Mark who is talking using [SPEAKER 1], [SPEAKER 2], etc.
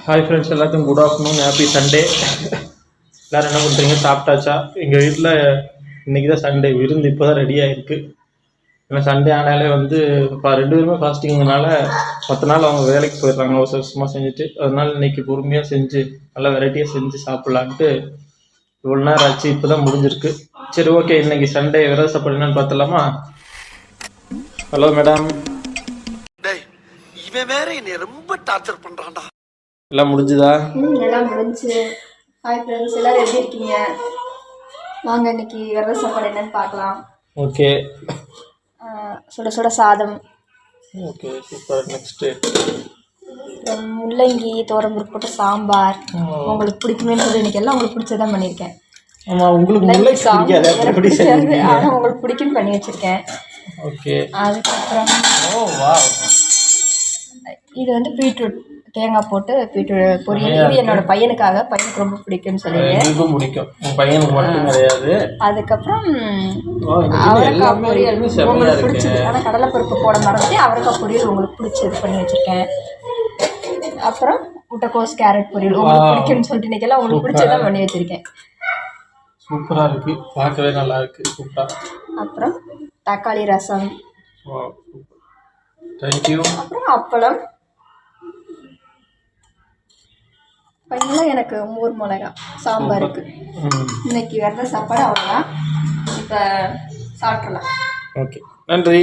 [SPEAKER 1] Hi friends, எல்லாத்துக்கும் good afternoon, happy Sunday. எல்லோரும் என்ன பண்ணுறீங்க? சாப்பிட்டாச்சா? எங்கள் வீட்டில் இன்றைக்கி தான் சண்டே, விருந்து இப்போ தான் ரெடியாக இருக்குது. ஏன்னா சண்டே ஆனாலே வந்து இப்போ 2 பேருமே ஃபாஸ்டிங்கிறனால மற்ற நாள் அவங்க வேலைக்கு போயிடுறாங்க அவசர அவசரமாக செஞ்சுட்டு. அதனால இன்றைக்கி பொறுமையாக செஞ்சு நல்லா வெரைட்டியாக செஞ்சு சாப்பிட்லான்ட்டு இவ்வளோ நேரம் ஆச்சு, இப்போ தான் முடிஞ்சிருக்கு. சரி, ஓகே, இன்றைக்கி சண்டே விரத சாப்பாடு என்னன்னு பார்த்துலாமா? Hello madam.
[SPEAKER 2] இவன் வேற என்னை ரொம்ப டார்ச்சர் பண்றான்டா.
[SPEAKER 1] எல்லாம் முடிஞ்சுதா?
[SPEAKER 3] எல்லாம் முடிஞ்சு. ஹாய் ஃப்ரெண்ட்ஸ், எல்லாரும் எப்படி இருக்கீங்க? வாங்க இன்னைக்கு விரத சாப்பாடு என்னன்னு பார்க்கலாம்.
[SPEAKER 1] ஓகே.
[SPEAKER 3] சுட சுட சாதம்.
[SPEAKER 1] Okay, super. நெக்ஸ்ட்டு
[SPEAKER 3] முள்ளங்கி தோரம்பருப்பு போட்டு சாம்பார். உங்களுக்கு பிடிக்குமேன்னு சொல்லி இன்னைக்கு எல்லாம் உங்களுக்கு பிடிச்சதான் பண்ணியிருக்கேன்.
[SPEAKER 1] ஆமாம், உங்களுக்கு முள்ளங்கி பிடிக்காது,
[SPEAKER 3] ஆனால் உங்களுக்கு பிடிக்குன்னு பண்ணி வச்சுருக்கேன்.
[SPEAKER 1] ஓகே.
[SPEAKER 3] அதுக்கப்புறம் இது வந்து பீட்ரூட் தேங்காய் போட்டு பீட்ரூட் பொரியல். இது என்னோட பையனுக்காக, பையனுக்கு ரொம்ப பிடிக்கும்னு சொல்லிட்டு.
[SPEAKER 1] பிடிக்கும், பையனுக்கு மட்டும் கிடையாது.
[SPEAKER 3] அதுக்கப்புறம் அவரைக்காய் பொரியல் உங்களுக்கு பிடிச்சது, ஆனால் கடலைப்பருப்பு போட மறந்துட்டு அவரைக்காய் பொரியல் உங்களுக்கு பிடிச்சது பண்ணி வச்சுருக்கேன். அப்புறம் முட்டைக்கோஸ் கேரட் பொரியல் உங்களுக்கு பிடிக்கும்னு சொல்லிட்டு இன்னைக்கெல்லாம் உங்களுக்கு பிடிச்சதான் பண்ணி வச்சுருக்கேன்.
[SPEAKER 1] சூப்பராக இருக்குது, பார்க்கவே நல்லா இருக்குது, சூப்பராக.
[SPEAKER 3] அப்புறம் தக்காளி ரசம்.
[SPEAKER 1] தேங்க்யூ.
[SPEAKER 3] அப்புறம் அப்பளம். ஃபைனலாக எனக்கு மோர் மிளகா சாம்பாருக்கு. இன்னைக்கு விரத சாப்பாடு அவ்வளோதான். இப்போ சாப்பிட்றலாம்.
[SPEAKER 1] ஓகே, நன்றி.